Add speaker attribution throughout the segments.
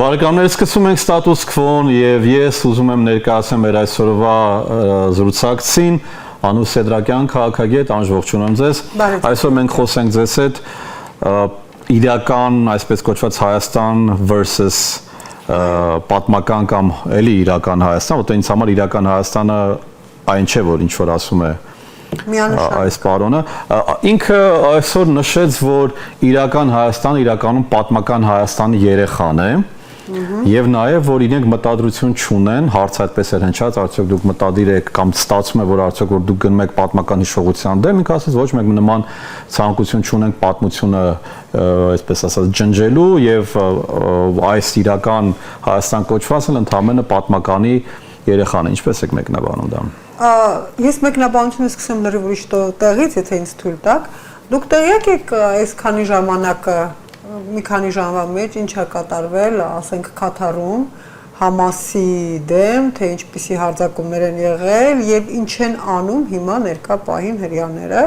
Speaker 1: Բարեկամներ, սկսում ենք ստատուս քվոն եւ ես ուզում եմ ներկայացնել մեր այսօրվա զրուցակցին Անուշ Սեդրակյան, քաղաքագետ, ողջունում ձեզ։ Այսօր մենք խոսենք ձեզ հետ իրական, այսպես կոչված Հայաստան versus պատմական կամ էլի իրական Հայաստան, որտեղ ինձ համար իրական Հայաստանը այն չէ, որ ինչ որ ասում է այս պարոնը, ինքը այսօր նշեց, որ իրական Հայաստանը իրականում պատմական Հայաստանի երեխան է եւ նաեւ որ իրենք մտադրություն չունեն, հարցը այդպես էր հնչած, արդյոք դուք մտադիր եք կամ ստացվում է որ արդյոք որ դուք գնում եք պատմական հիշողության դեմ, ինքը ասաց ոչ մենք նման ցանկություն չունենք պատմությունը այսպես ասած ջնջելու եւ այս իրական Հայաստան կոչվածն ընդհանրապես պատմականի երեխան է, ինչպես եք մեկնաբանում դա։
Speaker 2: Ես մեկնաբանությունը սկսեմ լրիվ ուրիշ տեղից, եթե ինձ թույլ տաք, դուք տեղյակ եք այս քանի ժամանակը մի քանի ժամվա մեջ ինչ է կատարվել, ասենք Քաթարում Համասի դեմ, թե ինչպիսի հարձակումներ են եղել եւ ինչ են անում հիմա ներկա պահին հրեաները,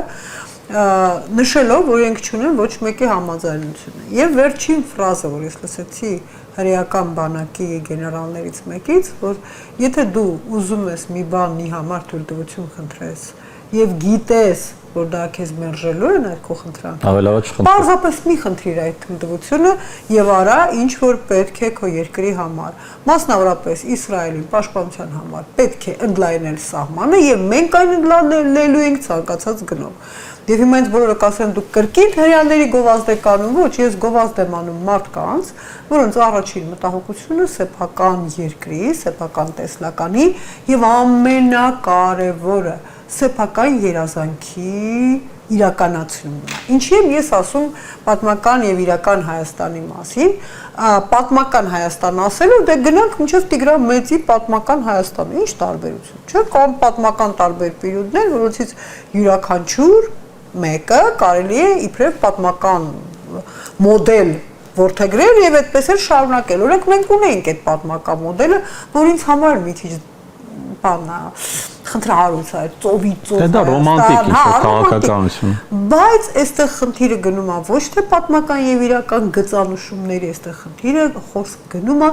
Speaker 2: նշելով, որ իրենք չունեն ոչ մեկի համաձայնությունը։ Եվ վերջին ֆրազը, որ ես լսեցի հրեական բանակի գեներալներից մեկից, որ եթե դու ուզում ես մի բանի համար թույլտվություն խնդրես եւ գիտես, որ դա քեզ մերժելու են այդ քո խնդրանքը։
Speaker 1: Ավելավետ չխնդրի։
Speaker 2: Պարզապես մի խնդրիր այդ թույլտվությունը եւ արա ինչ որ պետք է քո երկրի համար։ Մասնավորապես Իսրայելի պաշտպանության համար պետք է ընդլայնել սահմանը եւ մենք այն ընդլայնելու ենք ցանկացած գնով։ Եվ հիմա ինձ բոլորը կասեն դուք կրկին հրեաների գովազդ եք անում, ոչ, ես գովազդ եմ անում մարդկանց, որոնց առաջին մտահոգությունը սեփական երկրի, սեփական տեսլականի եւ ամենակարևորը սեփական երազանքի իրականացումն է։ Ինչի եմ ես ասում պատմական եւ իրական Հայաստանի մասին, պատմական Հայաստան ասելու դե գնանք մինչև Տիգրան Մեծի պատմական Հայաստանը, ինչ տարբերություն, չէ՞, կամ պատմական տարբեր պերիոդներ, որոնցից յուրաքանչյուր մեկը կարելի է իբրև պատմական մոդել որդեգրել եւ այդպես էլ շարունակել։ Օրինակ մենք ունենք այդ պատմական մոդելը, որ ինձ համար մի քիչ բանա խնդրահարույց է, ծովի ծով։
Speaker 1: Դա ռոմանտիկ է քաղաքականություն։
Speaker 2: Բայց այստեղ խնդիրը գնում է ոչ թե պատմական եւ իրական գծանշումների, այստեղ խնդիրը խոսք գնում է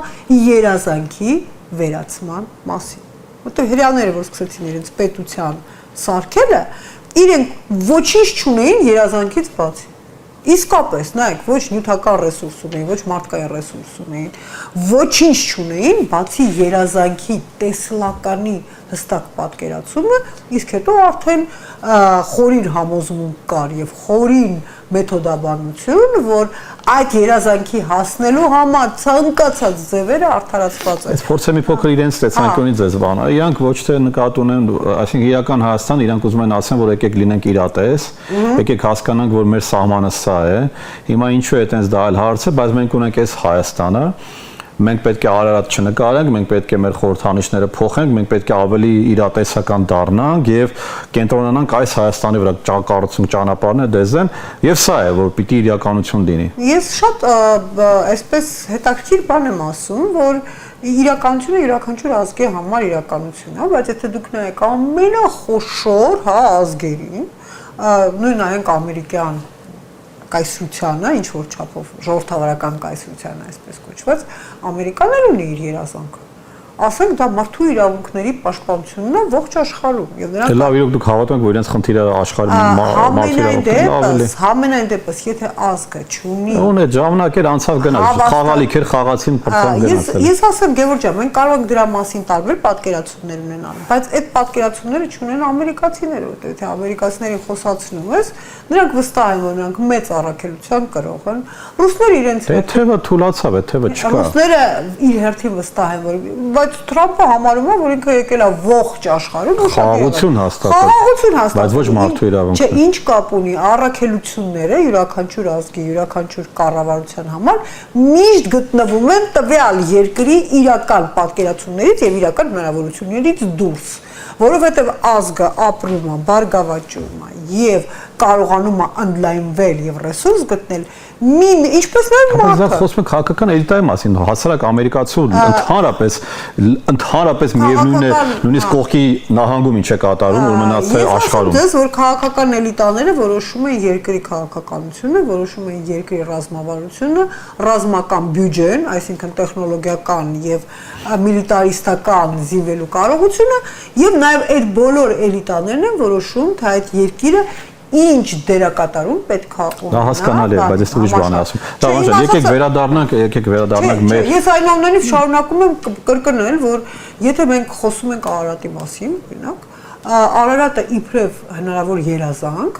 Speaker 2: երազանքի վերացման մասին։ Որտեղ հрьяաները որ սկսեցին իրենց պետության սարքելը, իրենք ոչինչ չունեին երազանքից բացի։ Իսկապես, նայեք, ոչ նյութական ռեսուրս ունեին, ոչ մարդկային ռեսուրս ունեին, ոչինչ չունեին, բացի երազանքի տեսլականի հստակ պատկերացումը, իսկ հետո արդեն խորին համոզմունք կար եւ խորին մեթոդաբանություն, որ այդ երազանքի հասնելու համար ցանկացած ձևերը արդարացված են։
Speaker 1: Այս փորձը մի փոքր իրենց տեսանկյունից էս բանը։ Իրանք ոչ թե նկատի ունեն, այսինքն իրական Հայաստան, իրանք ուզում են ասեն, որ եկեք լինենք իրատես, եկեք հասկանանք, որ մեր սահմանը սա է։ Հիմա ինչու է այտենց դա այլ հարց է, բայց մենք ունենք այս Հայաստանը։ Մենք պետք է Արարատ չնկարենք, մենք պետք է մեր խորհրդանիշները փոխենք, մենք պետք է ավելի իրատեսական դառնանք եւ կենտրոնանանք այս Հայաստանի վրա կառուցում ճանապարհներ դեզեն եւ սա է որ պիտի իրականություն լինի։
Speaker 2: Ես շատ այսպես հետաքրքիր բան եմ ասում, որ իրականությունը յուրաքանչյուր ազգի համար իրականություն է, բայց եթե դուք նայեք ամենախոշոր, հա, ազգերին, նույն նայենք ամերիկյան կայսրությանը, ինչ որ չափով ժողովրդավարական կայսրությանը, այսպես կոչված, Ամերիկանն ունի իր երազանքը։ Ասենք դա մարդու իրավունքների պաշտպանությունն է ողջ աշխարհում եւ նրանք
Speaker 1: լավ իրոք դուք հավատում եք որ իրենց խնդիրը աշխարհում մարդու իրավունքներն
Speaker 2: համենայն դեպս եթե ազգը չունի
Speaker 1: ունի ժամանակեր անցավ գնաց խաղալիքեր խաղացին փրկան գնացել
Speaker 2: ես ասեմ Գևորգ ջան մենք կարող ենք դրա մասին տարբեր պատկերացումներ ունենալ բայց այդ պատկերացումները չունեն ամերիկացիները որտեղ եթե ամերիկացիներին խոսացնում ես նրանք վստահ են որ նրանք մեծ առաքելության կրող են ռուսները իրենց
Speaker 1: թեթևը թուլացավ է թեթևը չկա
Speaker 2: ռուսները իր հերթին վստահ են որ բայց Թրամփը համարում է, որ ինքը եկել է ողջ աշխարհում
Speaker 1: խաղաղություն հաստատել։ Խաղաղություն հաստատել, բայց ոչ մարդու իրավունքներ։
Speaker 2: Չէ, ինչ կապ ունի առաքելությունները յուրաքանչյուր ազգի, յուրաքանչյուր կառավարության համար միշտ գտնվում են տվյալ երկրի իրական պատկերացումներից եւ իրական հնարավորություններից դուրս, որովհետեւ ազգը ապրում է, բարգավաճում է, եւ կարողանում է ընդլայնվել եւ ռեսուրս գտնել, ինչպես նաեւ
Speaker 1: մարդը։
Speaker 2: մարդը։
Speaker 1: Դա խոսում է քաղաքական էլիտայի մասին, հասարակ ամերիկացու ընդհանրապես միևնույն է, նույնիսկ կողքի նահանգում ինչ է կատարում, որ մնաց է աշխարհում։
Speaker 2: Ես որ քաղաքական էլիտաները որոշում են երկրի քաղաքականությունը, որոշում են երկրի ռազմավարությունը, ռազմական բյուջեն, այսինքն տեխնոլոգիական եւ միլիտարիստական զինվելու կարողությունը, եւ նաեւ այդ բոլոր էլիտաներն են որոշում, թե այդ երկիրը ինչ դերակատարում պետք է ունենա։
Speaker 1: Դա հասկանալի է, բայց ես ուրիշ բան եմ ասում։ Դա ոնց եկեք վերադառնանք մեր։
Speaker 2: Ես այնուամենայնիվ շարունակում եմ կրկնել, որ եթե մենք խոսում ենք Արարատի մասին, օրինակ, Արարատը իբրև հնարավոր երազանք,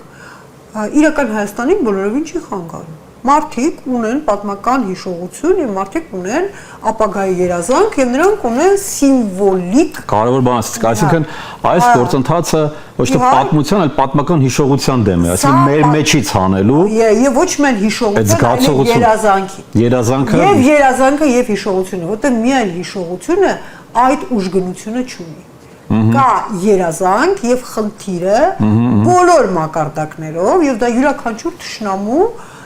Speaker 2: իրական Հայաստանին բոլորովին չի խանգարում։ Մարդիկ ունեն պատմական հիշողություն եւ մարդիկ ունեն ապագայի երազանք եւ նրանք ունեն սիմվոլիկ
Speaker 1: կարևոր բան, այսինքն այս գործընթացը ոչ թե պատմության, այլ պատմական հիշողության դեմ է, այսինքն մեր մեջից հանելու
Speaker 2: եւ ոչ միայն հիշողություն, այլ երազանքի։ Երազանքը եւ հիշողությունը, որտեղ միայն հիշողությունը այդ ուժգնությունը չունի։ Կա երազանք եւ խնդիրը բոլոր մակարդակներով եւ դա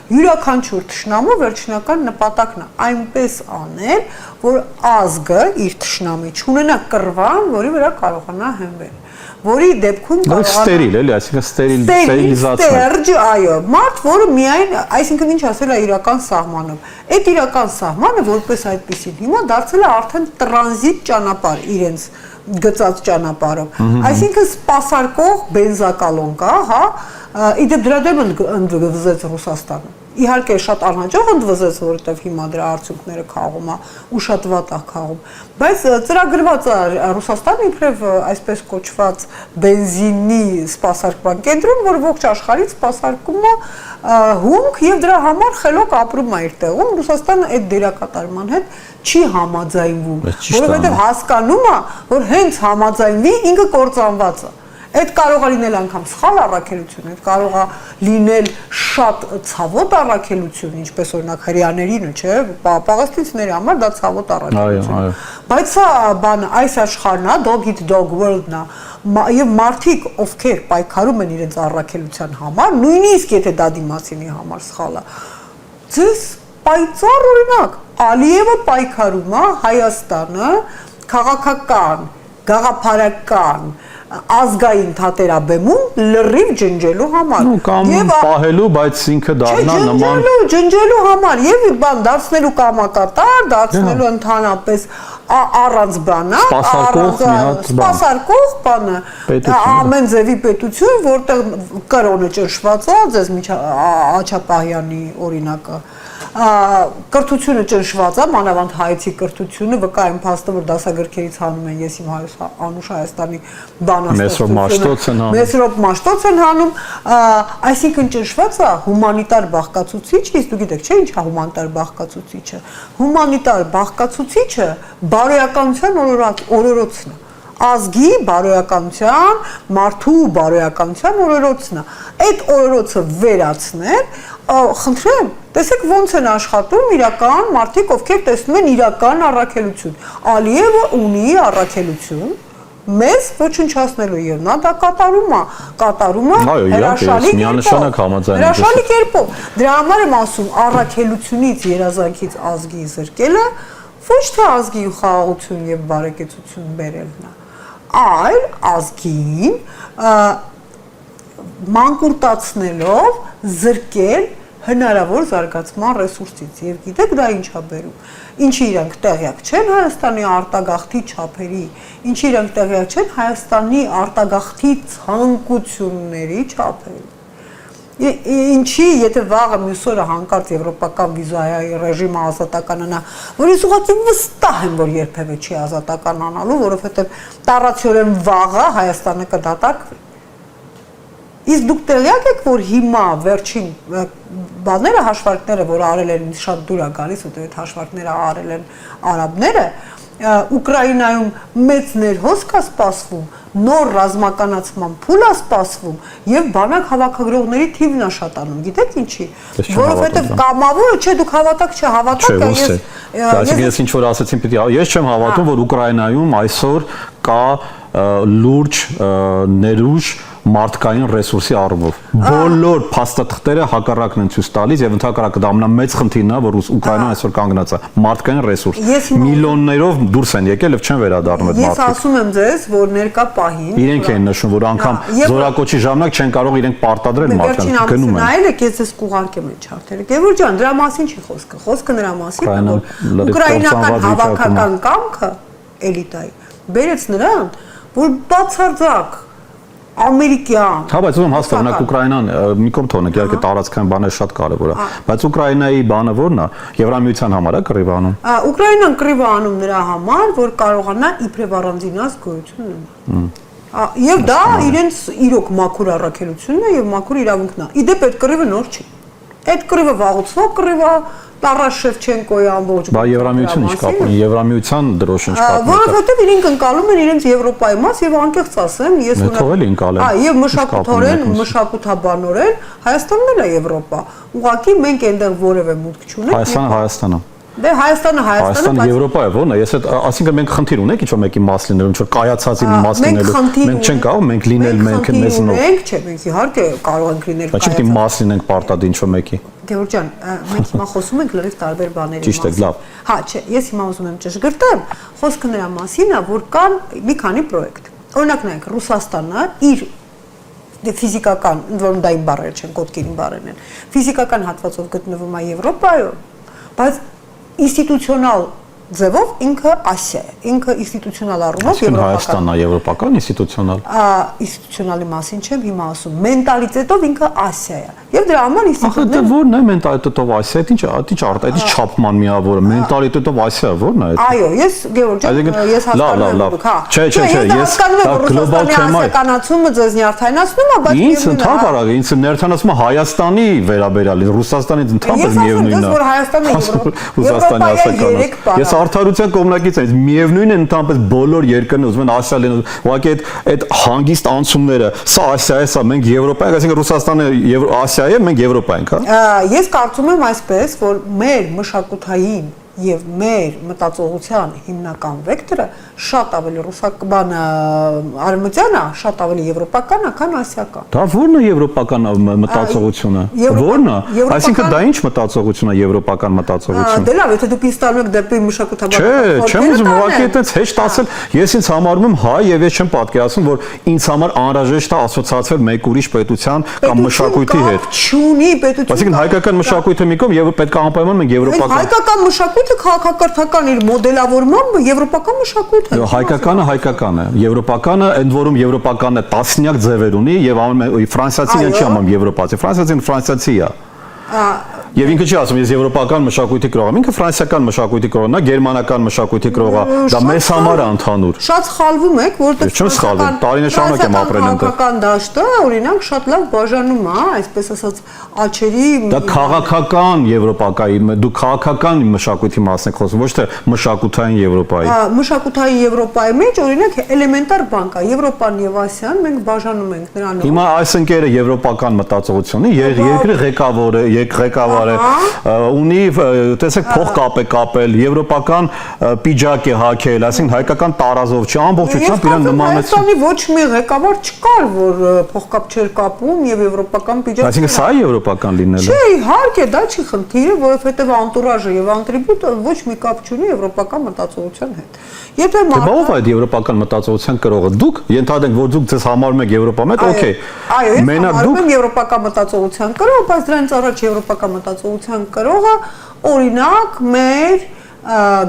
Speaker 2: յուրաքանչյուր թշնամու վերջնական նպատակն է այնպես անել, որ ազգը իր թշնամի չունենա կռվան, որի վրա կարողանա հենվել, որի դեպքում
Speaker 1: կարողանա ստերիլ, էլի, այսինքն ստերիլիզացիա։
Speaker 2: Այո, մարդ, որը միայն, այսինքն ինչ ասել է իրական սահմանով։ Այդ իրական սահմանը որպես այդպեսին հիմա դարձել է արդեն տրանզիտ ճանապարհ իրենց գծած ճանապարհով։ Այսինքն սպասարկող բենզակալոն կա, հա, իդեպ դրա դեմ ընդվզեց Ռուսաստանը։ Իհարկե շատ անհաջող ընդվզեց, որովհետև հիմա դրա արդյունքները քաղում է ու շատ վատ է քաղում, բայց ծրագրված է Ռուսաստանը իբրև այսպես կոչված բենզինի սպասարկման կենտրոն, որ ողջ աշխարհից սպասարկում է հումք եւ դրա համար խելոք ապրում է իր տեղում։ Ռուսաստանը այդ դերակատարման հետ չի համաձայնվում, որովհետև հասկանում է, որ հենց համաձայնվի ինքը կործանված է։ Այդ կարող է լինել անգամ սխալ առաքելություն, այդ կարող է լինել շատ ցավոտ առաքելություն, ինչպես օրինակ հрьяաներինը, չէ՞, պաղեստինցիների համար դա ցավոտ առաքելություն է։ Բայց սա բանը այս աշխարհն է, dog eat dog world-ն է, եւ մարդիկ, ովքեր պայքարում են իրենց առաքելության համար, նույնիսկ եթե դա դիմացինի համար սխալ է, ձեզ պայծառ օրինակ, Ալիևը պայքարում է Հայաստանը քաղաքական, գաղափարական ազգային թատերաբեմում լրիվ ջնջելու համար
Speaker 1: կամ պահելու, բայց ինքը դառնա նման
Speaker 2: ջնջելու համար եւ բան դարձնելու կամակատար, դարձնելու ընդհանրապես առանց բանա, սպասարկող բանը, ամեն ձևի պետություն, որտեղ կրոնը ճնշված է, ձեզ Աչապահյանի օրինակը կրթությունը ճնշված է, մանավանդ հայեցի կրթությունը, վկա եմ փաստը, որ դասագրքերից հանում են ես իմ Անուշ Հայաստանի բանաստեղծությունը, Մեսրոպ Մաշտոց են հանում, այսինքն ճնշված է հումանիտար բաղկացուցիչը, իսկ դու գիտեք, չէ՞ ինչ է հումանիտար բաղկացուցիչը։ Հումանիտար բաղկացուցիչը բարոյականության օրորոցն է։ Ազգի բարոյականության, մարդու բարոյականության օրորոցն է։ Այդ օրորոցը վերացնել, խնդրեմ, տեսեք ոնց են աշխատում իրական մարդիկ, ովքեր տեսնում են իրական առաքելություն։ Ալիևը ունի առաքելություն, մեզ ոչնչացնելու եւ նա դա կատարում է հրաշալի կերպով։ Դրա համար եմ ասում, առաքելությունից, երազանքից ազգի զրկելը ոչ թե ազգին խաղաղություն եւ բարեկեցություն բերելն է, այլ ազգին մանկուրտացնելով զրկել հնարավոր զարգացման ռեսուրսից եւ գիտեք դա ինչ է բերում, ինչի իրանք տեղյակ չեն Հայաստանի արտագաղթի չափերի, ինչի իրանք տեղյակ չեն Հայաստանի արտագաղթի ցանկությունների չափերի, ինչի եթե վաղը մյուս օրը հանկարծ եվրոպական վիզայի ռեժիմը ազատականանա, որ ես ուղղակի վստահ եմ, որ երբևէ չի ազատականանալու, որովհետեւ տառացիորեն վաղը Հայաստանը կդատարկվի։ Իսկ դուք տեղյակ եք, որ հիմա վերջին բաները, հաշվարկները, որ արել են, շատ դուր է գալիս, որտեղ այդ հաշվարկները արել են արաբները, Ուկրաինայում մեծ ներհոսք է սպասվում, նոր ռազմականացման փուլ է սպասվում եւ բանակ հավաքագրողների թիվն է շատանում, գիտեք ինչի, որովհետեւ կամավորը, չէ, դուք հավատաք,
Speaker 1: ես ինչ որ ասեցին, ես չեմ հավատում, որ Ուկրաինայում այսօր կա լուրջ ներուժ մարդկային ռեսուրսի առումով։ Բոլոր փաստաթղթերը հակառակն են ցույց տալիս եւ ընդհակառակը դա ամենամեծ խնդիրն է, որ Ուկրաինան այսօր կանգնած է մարդկային ռեսուրս։ Միլիոններով դուրս են եկել եւ չեն վերադառնում այդ մարդիկ։
Speaker 2: Ես ասում եմ ձեզ, որ ներկա պահին
Speaker 1: իրենք են նշում, որ անգամ զորակոչի ժամանակ չեն կարող իրենք պարտադրել մարդկանց գնում են։
Speaker 2: Նայել եք, ես կուղարկեմ այդ չարթերը։ Գևոր ջան, դրա մասին չի խոսքը։ Խոսքը նրա մասին է, որ ուկրաինական հավաքական կամքը էլիտայի բերեց նրան, որ բացարձակ ամերիկյան։
Speaker 1: Հա, բայց ում հաստատ օրինակ Ուկրաինան մի կողմ թողնենք, իհարկե տարածքային բաները շատ կարևոր է, բայց Ուկրաինայի բանը ո՞րն է։ Եվրամիության համար է կռիվ անում։
Speaker 2: Ուկրաինան կռիվ է անում նրա համար, որ կարողանա իբրև առանձինած գոյություն ունենալ։ Եվ դա իրենց իրոք մաքուր առաքելությունն է եւ մաքուր իրավունքն է։ Իդեպ այդ կռիվը նոր չի։ Այդ կռիվը վաղուց կռիվ է, Տարաս Շևչենկոյի ամբողջ
Speaker 1: Բա Եվրամիությունը ինչ կապ ունի, Եվրամիության դրոշ ինչ կապ ունի։
Speaker 2: Որովհետև իրենք ընկալում են իրենց Եվրոպայի մաս եւ անկեղծ ասեմ, ես եւ մշակութաբանորեն Հայաստանն էլ է Եվրոպա։ Ուղղակի մենք այնտեղ որևէ մուտք չունենք։
Speaker 1: Հայաստանը։
Speaker 2: Դե Հայաստանը
Speaker 1: Եվրոպա է, ո՞րն է։ Ես այդ ասինքն մենք խնդիր ունենք ինչ-որ մեկի մաս լինելու, ինչ-որ կայացածի մաս լինելու։ Մենք չենք կարող մենք լինել մենք մեզնով։
Speaker 2: Մենք չէ, մենք իհարկե կարող ենք լինել
Speaker 1: կայացած։ Բայց չպետք է մաս լինենք պարտադիր ինչ-որ մեկի։
Speaker 2: Գևորգ ջան, մենք հիմա խոսում ենք լրիվ տարբեր բաների մասին։
Speaker 1: Ճիշտ է, լավ։
Speaker 2: Հա, չէ, ես հիմա ուզում եմ ճշգրտեմ, խոսքը նրա մասին է, որ կան մի քանի պրոյեկտ։ Օրինակ նայեք, Ռուսաստանը իր ֆիզիկական, ընդ որում դա իմ բառերը չեն, կոդկին բառերն են։ Ֆիզիկական հատվածով գտնվում է Եվրոպայում, բայց ինստիտուցիոնալ ձևով ինքը Ասիա է, ինքը ինստիտուցիոնալ առումով
Speaker 1: եվրոպական։ Հայաստանն է եվրոպական ինստիտուցիոնալ։
Speaker 2: Ինստիտուցիոնալի մասին չեմ հիմա ասում, մենտալիտետով ինքը Ասիա է։ Եվ դրա համար ինստիտուտները
Speaker 1: Ահա ո՞րն է մենտալիտետով Ասիա, ինչ արտա, այդ չափման միավորը, մենտալիտետով Ասիա ո՞րն է այդ։
Speaker 2: Այո, ես Գևորգ ջան, ես հասկանում եմ, հա։
Speaker 1: Չէ, ես դա գլոբալ թեմա է։
Speaker 2: Կանացումը ձեզ նյարդայնացնում է, բայց
Speaker 1: ինձ ընդհանրապես ինձ նյարդայնացումը Հայաստանի վերաբերյալ, Ռուսաստանից ընդհանրապես միևնույնն է։
Speaker 2: Ես որ Հայաստանը
Speaker 1: Ռուսաստանի ասական։ Ես արդարության կողմնակից եմ, միևնույնն է ընդհանրապես բոլոր երկրները ուզում են Ասիա լինել։ Ուղղակի այդ հանգիստ անցումները, սա Ասիա է, սա մենք Եվրոպա ենք, այսինքն Ռուսաստանը Ասիա է, մենք Եվրոպա ենք, հա։
Speaker 2: Ես կարծում եմ այսպես, որ մեր մշակութային եւ մեր մտածողության հիմնական վեկտորը շատ ավելի ռուսական արևմտյան է, շատ ավելի եվրոպական է, քան ասիական։
Speaker 1: Դա ո՞րն է եվրոպական մտածողությունը։ Ո՞րն է։ Այսինքն դա ինչ մտածողություն է եվրոպական մտածողություն։
Speaker 2: Դե լավ, եթե դուք ինձ տալու եք դեպի մշակութաբան։
Speaker 1: Չէ, չեմ ուզում ուղղակի այդպես հեշտ ասել, ես ինձ համարում եմ հայ եւ ես չեմ պատկերացնում, որ ինձ համար անհրաժեշտ է ասոցիացվել մեկ ուրիշ պետության կամ մշակույթի հետ։
Speaker 2: Չունի պետություն։
Speaker 1: Այսինքն հայկական մշակույթը մի կողմ եւ պետք է անպայման մենք եվրոպական։
Speaker 2: Հայկական մշակույթը քաղաքակրթական իր մոդելավորմամբ եվրոպական մշակույթ է։
Speaker 1: Հայկականը հայկական է, եվրոպականը ընդ որում եվրոպականն է տասնյակ ձևեր ունի եւ ֆրանսիացին չի անում եվրոպացի, ֆրանսիացին ֆրանսիացի է։ Եվ ինքը չի ասում ես եվրոպական մշակույթի կրող եմ, ինքը ֆրանսիական մշակույթի կրողն է, գերմանական մշակույթի կրող է, դա մեզ համար է ընդհանուր։
Speaker 2: Շատ սխալվում եք, որտեղ
Speaker 1: չեմ սխալվում, տարիներ շարունակ եմ ապրել այնտեղ։
Speaker 2: Քաղաքական դաշտը, օրինակ, շատ լավ բաժանում է, այսպես ասած, աչերի։
Speaker 1: Դա քաղաքական եվրոպակայի, դու քաղաքական մշակույթի մասն եք խոսում, ոչ թե մշակութային Եվրոպայի։
Speaker 2: Մշակութային Եվրոպայի մեջ, օրինակ, էլեմենտար բան կա, Եվրոպան եւ Ասիան մենք բաժանում ենք նրանով։
Speaker 1: Հիմա այս ընկերը եվրոպական մտածողություն ունի, երկրի ղեկավարը ունի, տեսեք, փող կապել, եվրոպական պիջակ է հագել, այսինքն հայկական տարազով չի, ամբողջությամբ իրան նմանեցին։
Speaker 2: Հայաստանի ոչ մի ղեկավար չկար, որ փողկապ չէր կապում եւ եվրոպական պիջակ։
Speaker 1: Այսինքն սա է եվրոպական լինելը։
Speaker 2: Չէ, իհարկե, դա չի խնդիրը, որովհետեւ անտուրաժը եւ անտրիբուտը ոչ մի կապ չունի եվրոպական մտածողության հետ։ Եթե
Speaker 1: մարդը ո՞վ է այդ եվրոպական մտածողության կրողը։ Դուք ենթադրենք, որ դուք ձեզ համարում եք եվրոպա մեջ, օքեյ։
Speaker 2: Մենակ դուք եվրոպական մտածողության կրող, բայց դրանից առաջ եվրոպական մտածողության կրողը օրինակ մեր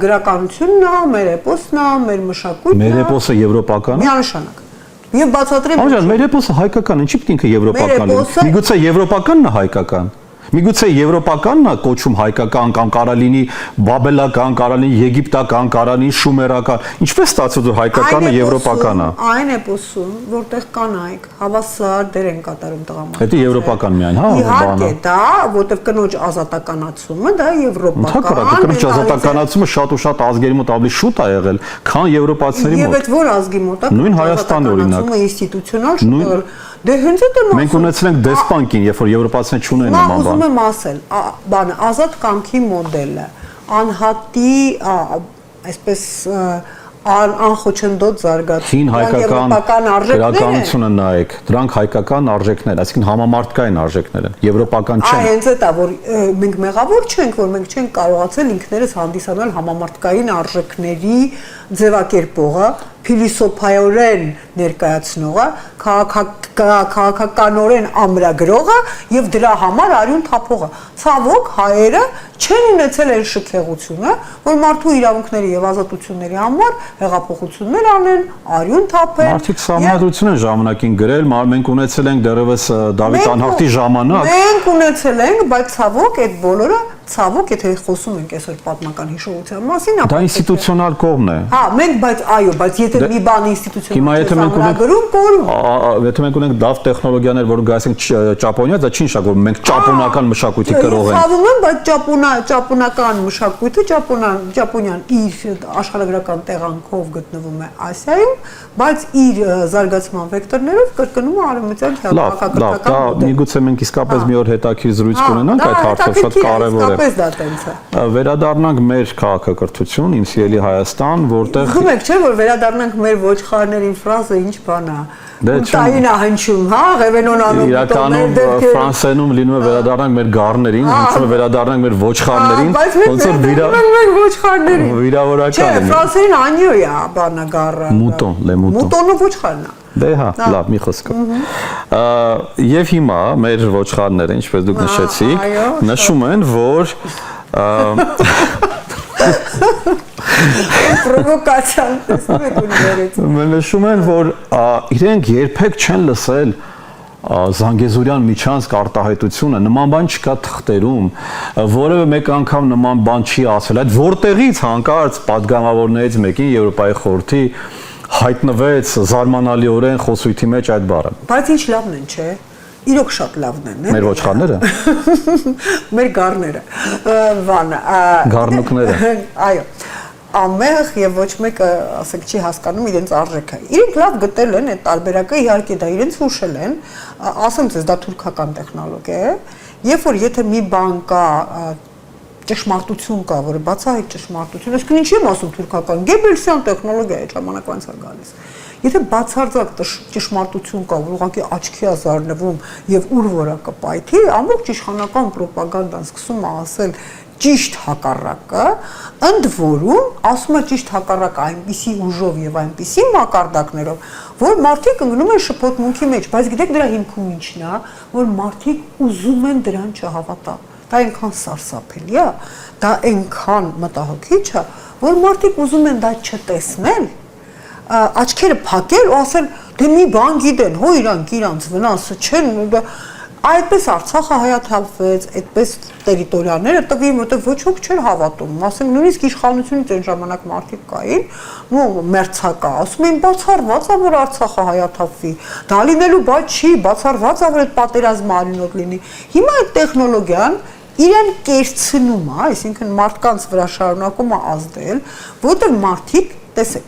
Speaker 2: գրականությունն է, մեր էպոսն է, մեր մշակույթն է։
Speaker 1: Մեր էպոսը եվրոպական է։
Speaker 2: Միանշանակ։ Եվ բացատրեմ։
Speaker 1: Անջան, մեր էպոսը հայկական, ինչի՞ պետք է եվրոպական լինի։ Միգուցե եվրոպականն է հայկական։ Միգուցե եվրոպականն է կոչում հայկական կամ կարա լինի բաբելական, կարա լինի եգիպտական, կարա լինի շումերական։ Ինչպես ստացվում որ հայկականը եվրոպական է։
Speaker 2: Այն էպոսում, որտեղ կանայք հավասար դեր են կատարում տղամարդկանց։
Speaker 1: Դա եվրոպական միայն, հա,
Speaker 2: իհարկե դա, որտեղ կնոջ ազատականացումը դա եվրոպական։
Speaker 1: Ընդհանրապես կնոջ ազատականացումը շատ ու շատ ազգերի մոտ ավելի շուտ է եղել, քան եվրոպացիների մոտ։
Speaker 2: Եվ այդ որ ազգի մոտ է։
Speaker 1: Նույն Հայաստանի օրինակ։
Speaker 2: Ինստիտուցիոնալ շուտ։ Դե հենց այդ եմ ասում։
Speaker 1: Մենք ունեցել ենք դեսպան կին, երբ որ եվրոպացիները չունեն նման բան։
Speaker 2: Ուզում եմ ասել, բանը ազատ կամքի մոդելը, անհատի, այսպես անխոչնդոտ զարգացում։
Speaker 1: Հին հայկական գրականությունը նայեք, դրանք հայկական արժեքներ, այսինքն համամարտկային արժեքներ են, եվրոպական չեն։
Speaker 2: Հենց դա որ մենք մեղավոր չենք, որ մենք չենք կարողացել ինքներս հանդիսանալ համամարտկային արժեքների ձևակերպողը, փիլիսոփայորեն ներկայացնողը, քաղաքականորեն ամրագրողը եւ դրա համար արյուն թափողը։ Ցավոք հայերը չեն ունեցել այն շքեղությունը, որ մարդու իրավունքների եւ ազատությունների համար հեղափոխություններ անեն, արյուն թափեն։
Speaker 1: Մարդիկ սահմանադրություն են ժամանակին գրել, մենք ունեցել ենք դեռևս Դավիթ անհախտի ժամանակ։
Speaker 2: Մենք ունեցել ենք, բայց ցավոք այդ բոլորը ցավոք եթե խոսում ենք այսօր պատմական հիշողության մասին,
Speaker 1: դա ինստիտուցիոնալ կողմն է։
Speaker 2: Հա, մենք բայց այո, բայց եթե մի բան ինստիտուցիոնալ
Speaker 1: հիմա եթե մենք ունենք լավ տեխնոլոգիաներ, որ գասենք ճապոնիա, դա չի նշանակում որ մենք ճապոնական մշակույթի կրող ենք։
Speaker 2: Ցավում եմ, բայց ճապոնական մշակույթը, ճապոնիան իր աշխարհագրական տեղանքով գտնվում է Ասիայում, բայց իր զարգացման վեկտորներով կրկնում է արևմտյան քաղաքակրթական
Speaker 1: մոդելը։ Դա միգուցե մենք իսկապես մի օր հետաքրքիր զրույց կունենանք այդ հարցով, շատ կարևոր է։ Վերադառնանք մեր քաղաքակրթություն, իմ սիրելի Հայաստան, որտեղ
Speaker 2: Գիտում եք, չէ՞ որ վերադառնանք մեր ոչխարներին ֆրանսը ինչ բան է։ Տայինա հնչում, հա, Ղևենոն անում։
Speaker 1: Իրականում ֆրանսերենում լինում է վերադառնանք մեր գառներին, հնչում է վերադառնանք մեր ոչխարներին, ոնց որ
Speaker 2: մեր ոչխարներին։
Speaker 1: Վիրավորական է։
Speaker 2: Չէ, ֆրանսերին անյո է բանը գառը։
Speaker 1: Մուտոն, լե մուտոն։
Speaker 2: Մուտոնը ոչխարն է։
Speaker 1: Դե հա, լավ, մի խոսքով։ Եվ հիմա մեր ոչխարները, ինչպես դուք նշեցիք, նշում են, որ
Speaker 2: պրովոկացիան տեսնում եք ունիվերից։
Speaker 1: Նշում են, որ իրենք երբեք չեն լսել Զանգեզուրյան միջանցք արտահայտությունը, նման բան չկա թղթերում, որևէ մեկ անգամ նման բան չի ասել։ Այդ որտեղից հանկարծ падգամավորներից մեկին Եվրոպայի խորհրդի հայտնվեց զարմանալիորեն խոսույթի մեջ այդ բառը։
Speaker 2: Բայց ինչ լավն են, չէ՞։ Իրոք շատ լավն են,
Speaker 1: Մեր ոչխարները։
Speaker 2: Մեր գառները։ Բանը,
Speaker 1: Գառնուկները։
Speaker 2: Այո։ Ամեղ եւ ոչ մեկը, ասենք, չի հասկանում իրենց արժեքը։ Իրենք լավ գտել են այդ տարբերակը, իհարկե դա իրենց հուշել են, ասեմ ձեզ, դա թուրքական տեխնոլոգիա է, երբ որ եթե մի բան կա ճշմարտություն կա, որը բացահայտ ճշմարտություն, այսինքն ինչի՞ եմ ասում թուրքական, Գեբելսյան տեխնոլոգիա է, ժամանակվանից է գալիս։ Եթե բացարձակ ճշմարտություն կա, որ ուղղակի աչքի է զարնվում եւ ուր որա կպայթի, ամբողջ իշխանական ռոպագանդան սկսում է ասել ճիշտ հակառակը, ընդ որում ասում է ճիշտ հակառակը այնպիսի ուժով եւ այնպիսի մակարդակներով, որ մարդիկ ընկնում են շփոթմունքի մեջ, բայց գիտեք դրա հիմքում ինչն է, որ մարդիկ ուզում են դրան չհավատալ։ Դա այնքան սարսափելի է, դա այնքան մտահոգիչ է, որ մարդիկ ուզում են դա չտեսնել, աչքերը փակել ու ասել, դե մի բան գիտեն, հո իրանց վնասը չեն, այդպես Արցախը հայաթափվեց, այդպես տերիտորիաները տվին, որտեղ ոչ ոք չէր հավատում, ասենք նույնիսկ իշխանությունից այն ժամանակ մարդիկ կային, ու մերձակա, ասում էին բացառված է, որ Արցախը հայաթափվի, դա լինելու բան չի, բացառված է, որ այդ պատերազմը արյունոտ լինի։ Հիմա այդ տեխնոլոգիան իրեն կերցնում է, այսինքն մարդկանց վրա շարունակում է ազդել, որտեղ մարդիկ, տեսեք,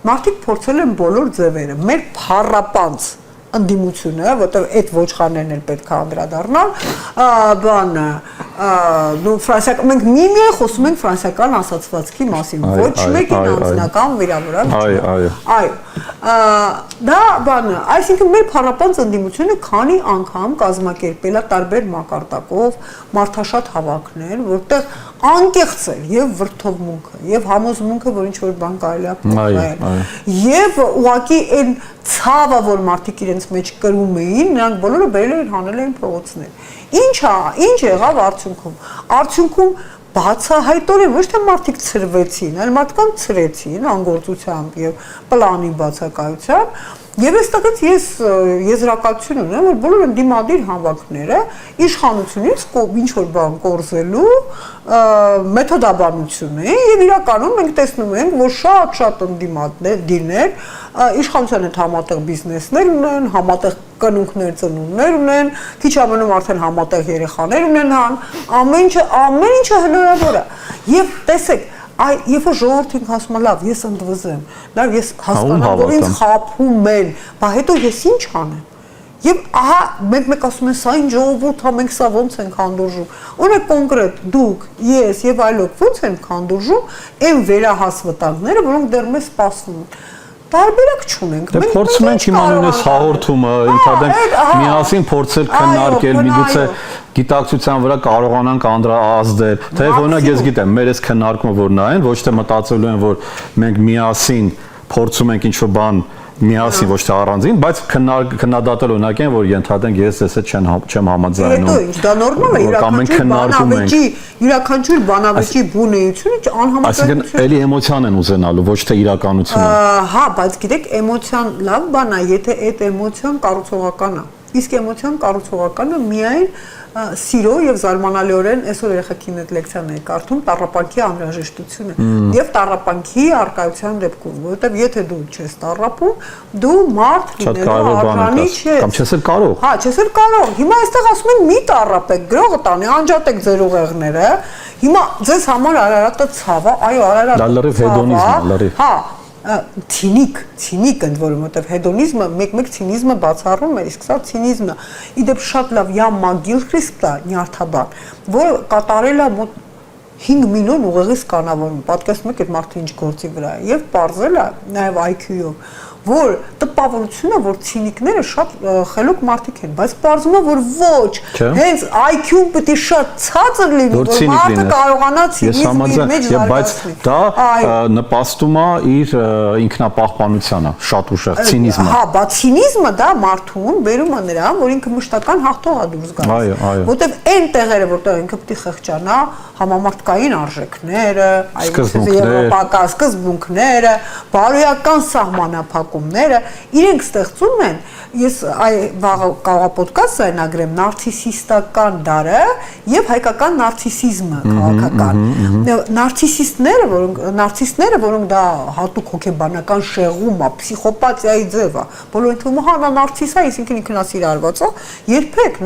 Speaker 2: մարդիկ փորձել են բոլոր ձևերը, մեր փառապանց ընդդիմությունը, որտեղ այդ ոչխարներն էլ պետք է անդրադառնալ, բանը, մենք միմիայն խոսում ենք ֆրանսիական ասացվածքի մասին, ոչ մեկին անձնական վիրավորած չէ։ Այո, դա բանը, այսինքն մեր փառապանց ընդդիմությունը քանի անգամ կազմակերպել է տարբեր մակարդակով մարդաշատ հավաքներ, որտեղ անկեղծ էր եւ վրդովմունքը, եւ համոզմունքը, որ ինչ-որ բան կարելի է փոխել, եւ ուղղակի այն ցավը, որ մարդիկ իրենց մեջ կրում էին, նրանք բոլորը բերել էին հանել էին փողոցներ։ Ինչ եղավ արդյունքում։ Արդյունքում բացահայտորեն ոչ թե մարդիկ ցրվեցին, այլ մարդկանց ցրեցին անգործությամբ եւ պլանի բացակայությամբ։ Եվ այստեղից ես եզրակացություն ունեմ, որ բոլոր ընդդիմադիր հավաքները իշխանությունից ինչ-որ բան կորզելու մեթոդաբանություն է եւ իրականում մենք տեսնում ենք, որ շատ ընդդիմադիրներ իշխանության հետ համատեղ բիզնեսներ ունեն, համատեղ կնունքներ ծնունդներ ունեն, քիչ ամենում արդեն համատեղ երեխաներ ունեն, ամեն ինչը հնարավոր է։ Եվ տեսեք, երբ որ ժողովրդին ասում է լավ, ես ընդվզեմ, լավ, ես հասկանամ, որ ինձ խաբում են, բա հետո ես ինչ անեմ։ Եվ ահա մենք ասում ենք սա ինչ ժողովուրդ է, մենք սա ոնց ենք հանդուրժում։ Օրինակ կոնկրետ դուք, ես եւ այլոք ոնց ենք հանդուրժում այն վերահաս վտանգները, որոնք դեռ մեզ սպասվում են։ Տարբերակ չունենք։
Speaker 1: Դե փորձում ենք հիմա նույնիսկ հաղորդումը ընդհանրենք միասին փորձել քննարկել, միգուցե գիտակցության վրա կարողանանք անդրազդել։ Թե օրինակ ես գիտեմ, մեր այս քննարկումը որ նայեն, ոչ թե մտածելու են, որ մենք միասին փորձում ենք ինչ-որ բան միասին ոչ թե առանձին, բայց քննադատել օրինակ են, որ ենթադրենք ես ես չեմ համաձայնում։
Speaker 2: Հետո ինչ դա նորմալ է, յուրաքանչյուր բանավեճի բունեությունը անհամաձայնություն։
Speaker 1: Այսինքն էլի էմոցիան են ուզենալու, ոչ թե իրականությունը։
Speaker 2: Հա, բայց գիտեք, էմոցիան լավ բան է, եթե այդ էմոցիան կառուցողական է։ Իսկ էմոցիան կառուցողականը միայն սիրո եւ զարմանալիորեն այսօր երեխեքին այդ լեկցիան է կարդում տառապանքի անհրաժեշտությունը եւ տառապանքի արկայության դեպքում, որովհետեւ եթե դու չես տառապում, դու մարդ լինելու արժանի չես։
Speaker 1: Կամ չես էլ կարող։
Speaker 2: Հա, չես էլ կարող։ Հիմա այստեղ ասում են մի տառապեք, գրողը տանի, անջատեք ձեր ուղեղները։ Հիմա ձեզ համար Արարատը ցավ է, այո, Արարատը։
Speaker 1: Դա լրիվ հեդոնիզմ է, լրիվ։
Speaker 2: Հա, ցինիկ ընդ որում, որովհետև հեդոնիզմը մեկ ցինիզմը բացառում է, իսկ սա ցինիզմն է։ Իդեպ շատ լավ Յան Մագիլխրիստ է նյարդաբան, որը կատարել է մոտ 5 միլիոն ուղեղի սկանավորում, պատկերացնում եք այդ մարդը ինչ գործի վրա է, եւ պարզել է նաեւ IQ-ով, որ տպավորությունը, որ ցինիկները շատ խելոք մարդիկ են, բայց պարզվում է, որ ոչ, հենց IQ-ն պետք է շատ ցածր լինի, որ մարդը կարողանա ցինիզմի մեջ զարգացնել։
Speaker 1: Բայց դա նպաստում է իր ինքնապահպանությանը, շատ ուժեղ ցինիզմը։
Speaker 2: Հա, բայց ցինիզմը դա մարդուն բերում է նրան, որ ինքը մշտական հաղթող է դուրս գալիս։ Որտեվ այն տեղերը, որտեղ ինքը պետք է խղճանա, համամարտկային արժեքները, եվրոպական սկզբունքները, բարոյական սահմանափակումները, իրենք ստեղծում են, ես կարող պոդկաստ զայնագրեմ նարցիսիստական դարը եւ հայկական նարցիսիզմը քաղաքական։ Նարցիսները, որոնք դա հատուկ հոգեբանական շեղում է, պսիխոպաթիայի ձև է, բոլորը թվում է հա նա նարցիս է, այսինքն ինքնասիրարված է, երբեք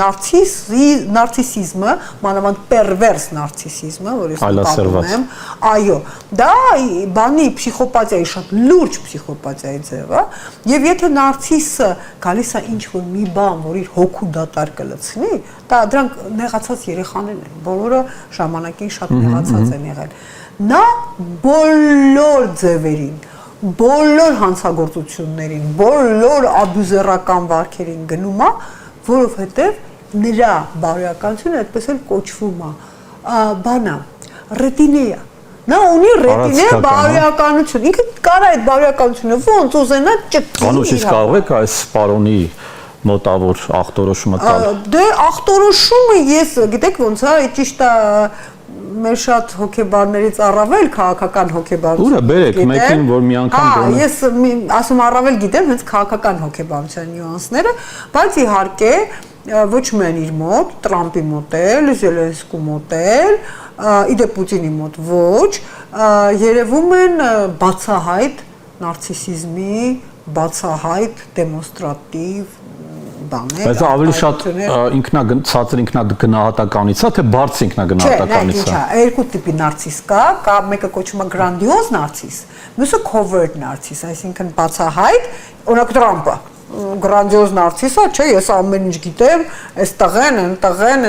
Speaker 2: նարցիսիզմը, մանավանդ պերվերս նարցիսիզմը, որ ես պատմում եմ, այո, դա բանի պսիխոպաթիայի շատ լուրջ պսիխոպաթիայի ձև է, եւ եթե նարցիսը գալիս է ինչ-որ մի բան, որ իր հոգու դատար կլցնի, դրանք նեղացած երեխաներն են, բոլորը ժամանակին շատ նեղացած են եղել։ Նա բոլոր ձևերին, բոլոր հանցագործություններին, բոլոր աբյուզերական վարքերին գնում է, որովհետև նրա բարոյականությունը այդպես էլ կոչվում է, բանա, ռետինեա։ Նա ունի ռետինե բարոյականություն, ինքը կարա այդ բարոյականությունը ոնց ուզենա ճկի։
Speaker 1: Անուշից կարող եք այս պարոնի մոտավոր ախտորոշումը տալ։
Speaker 2: Դե ախտորոշումը ես, գիտեք ոնց է, ճիշտ է մեր շատ հոգեբաններից առավել քաղաքական հոգեբանություն։
Speaker 1: Ուրա բերեք մեկին, որ մի անգամ
Speaker 2: դառնա։ Ես ասում առավել գիտեմ հենց քաղաքական հոգեբանության նյուանսները, բայց իհարկե ոչ միայն իր մոտ, Տրամպի մոտ էլ, Զելենսկու մոտ էլ, իդեպ Պուտինի մոտ ոչ, երևում են բացահայտ նարցիսիզմի, բացահայտ դեմոնստրատիվ բաներ։
Speaker 1: Բայց ավելի շատ ցածր ինքնագնահատականից է, թե բարձր ինքնագնահատականից է։
Speaker 2: Չէ, երկու տիպի նարցիս կա, մեկը կոչվում է գրանդիոզ նարցիս, մյուսը covert նարցիս, այսինքն բացահայտ, օրինակ Տրամպը գրանդիոզ նարցիսա, չէ, ես ամեն ինչ գիտեմ, այս տղեն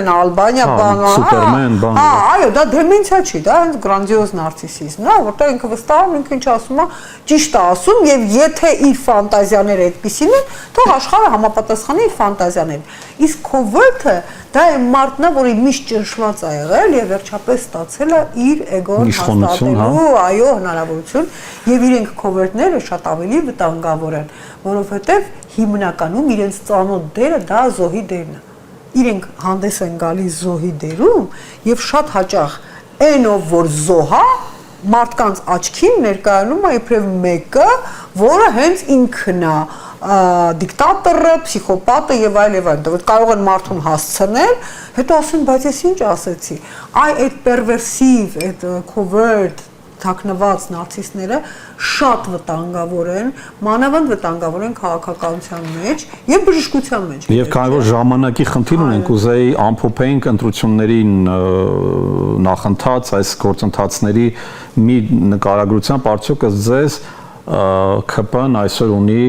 Speaker 2: են, Ալբանիա,
Speaker 1: Սուպերմեն, բան։
Speaker 2: Հա, այո, դա դեմենցիա չի, դա հենց գրանդիոզ նարցիսիզմն է, որտեղ ինքը վստահում, ինքը ինչ ասում է, ճիշտ է ասում, եւ եթե իր ֆանտազիաները այդպիսին են, թող աշխարհը համապատասխանի իր ֆանտազիաներին։ Իսկ covert-ը դա է մարդն է, որի միշտ ճնշված է եղել եւ վերջապես ստացել է իր էգոն հաստատելու, այո, հնարավորություն, եւ իրենք covert-ները շատ ավելի վտանգավոր են, որովհետեւ հիմնականում իրենց ծանոթ դերը դա զոհի դերն է։ Իրենք հանդես են գալիս զոհի դերում եւ շատ հաճախ այնով որ զոհա մարդկանց աչքին ներկայանում է իբրև մեկը, որը հենց ինքն է դիկտատորը, պսիխոպատը եւ այլ եւ այլ, դեռ կարող են մարդուն հասցնել, հետո ասեն, բայց ես ինչ ասեցի։ Այդ պերվերսիվ, այդ covert թաքնված նարցիսները շատ վտանգավոր են, մանավանդ վտանգավոր են քաղաքականության մեջ եւ բժշկության մեջ։
Speaker 1: Եվ քանի որ ժամանակի խնդիր ունենք, ուզեի ամփոփեինք ընտրություններին նախընթաց, այս գործընթացների մի նկարագրությամբ արդյոք ըստ ձեզ ՔՊ-ն այսօր ունի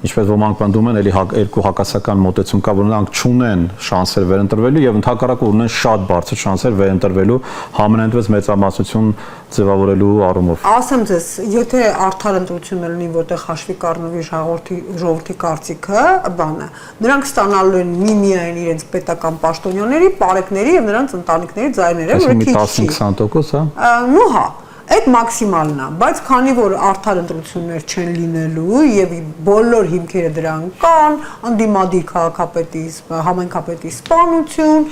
Speaker 1: ինչպես ոմանք պնդում են, էլի երկու հակասական մոտեցում կա, որ նրանք չունեն շանսեր վերընտրվելու եւ ընդհակառակը ունեն շատ բարձր շանսեր վերընտրվելու համենայնպես մեծամասնություն ձևավորելու առումով։
Speaker 2: Ասեմ ձեզ, եթե արդար ընտրություններ լինի, որտեղ հաշվի կառնվի ժողովրդի կարծիքը, բանը, նրանք ստանալու են միմիայն իրենց պետական պաշտոնյաների, պարեկների եւ նրանց ընտանիքների ձայները, որը քիչ չի։
Speaker 1: 15%, հա։
Speaker 2: Նու հա, այդ մաքսիմալն է, բայց քանի որ արդար ընտրություններ չեն լինելու եւ բոլոր հիմքերը դրան կան, անդիմադիր քաղաքապետի, համայնքապետի սպանություն,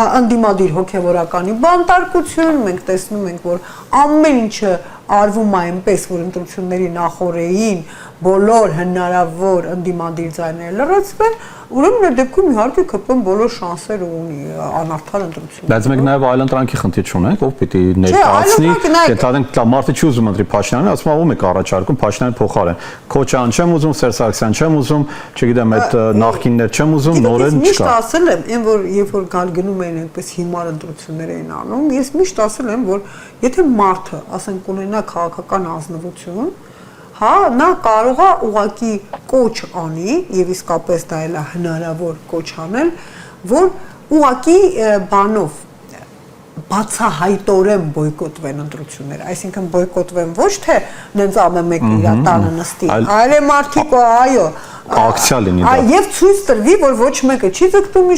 Speaker 2: անդիմադիր հոգեվորականի բանտարկություն, մենք տեսնում ենք, որ ամեն ինչը արվում է այնպես, որ ընտրությունների նախօրեին բոլոր հնարավոր անդիմադիր ձայները լրացվեն, ուրեմն այդ դեպքում իհարկե ԿՊ-ն բոլոր շանսեր ունի անարդար ընտրություն։
Speaker 1: Բայց մենք նաև այլ ընտրանքի խնդիր չունենք, ով պիտի ներկայացնի, եթե մարդը չի ուզում ընտրի Փաշինյանին, ասում է ում եք առաջարկում Փաշինյանի փոխարեն։ Քոչարյան չեմ ուզում, Սերժ Սարգսյան չեմ ուզում, չգիտեմ, այդ նախկիններ չեմ ուզում, նորեն չկա։
Speaker 2: Միշտ ասել եմ, այն որ երբ որ գնում էին այնպես հիմար ընտրություններ էին անում, ես միշտ ասել եմ, որ եթե մարդը, ասենք, ունենա քաղաքական ազնվություն, հա, նա կարող է ուղղակի կոչ անի եւ իսկապես դա էլ է հնարավոր կոչ անել, որ ուղղակի բանով բացահայտորեն բոյկոտվեն ընտրությունները, այսինքն բոյկոտվեն ոչ թե նենց ամեն մեկը իր տանը նստի, այլ մարդիկ այո,
Speaker 1: ակցիա լինի դա։
Speaker 2: Եվ ցույց տրվի, որ ոչ մեկը չի ձգտում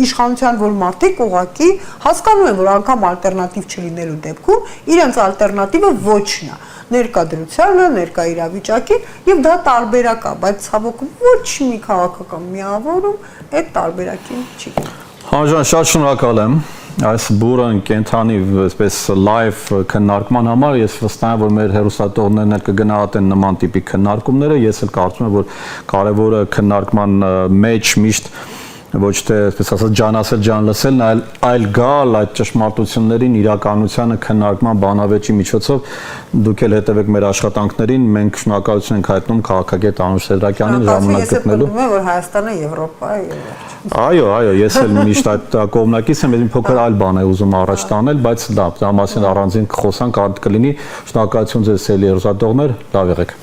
Speaker 2: իշխանության, որ մարդիկ ուղղակի հասկանում են, որ անգամ ալտերնատիվ չլինելու դեպքում իրենց ալտերնատիվը ոչն է, ներկայդրությանը, ներկա իրավիճակի եւ դա տարբերակ է, բայց ցավոք ոչ մի քաղաքական միավորում այդ տարբերակին չի։
Speaker 1: Հանրան, շատ շնորհակալ եմ այս բուրըն կենթանի այսպես լայվ քննարկման համար։ Ես վստահ եմ, որ մեր հեռուստատողներն էլ կգնահատեն նման տիպի քննարկումները։ Ես էլ կարծում եմ, որ կարևորը քննարկման մեջ միշտ ոչ թե այսպես ասած ջան ասել, ջան լսելն, այլ գալ այդ ճշմարտություններին, իրականությանը քննարկման բանավեճի միջոցով դուք էլ հետևեք մեր աշխատանքներին, մենք շնորհակալություն ենք հայտնում քաղաքագետ Անուշ Սեդրակյանին ժամանակ գտնելու։
Speaker 2: Ես որ Հայաստանը Եվրոպա է եւ
Speaker 1: Այո, ես էլ միշտ այդ կողմնակից եմ, մի փոքր այլ բան է ուզում առաջ տանել, բայց դա մասին առանձին կխոսանք, կլինի։ Շնորհակալություն ձեզ, հերոսատողներ, լավ եղեք։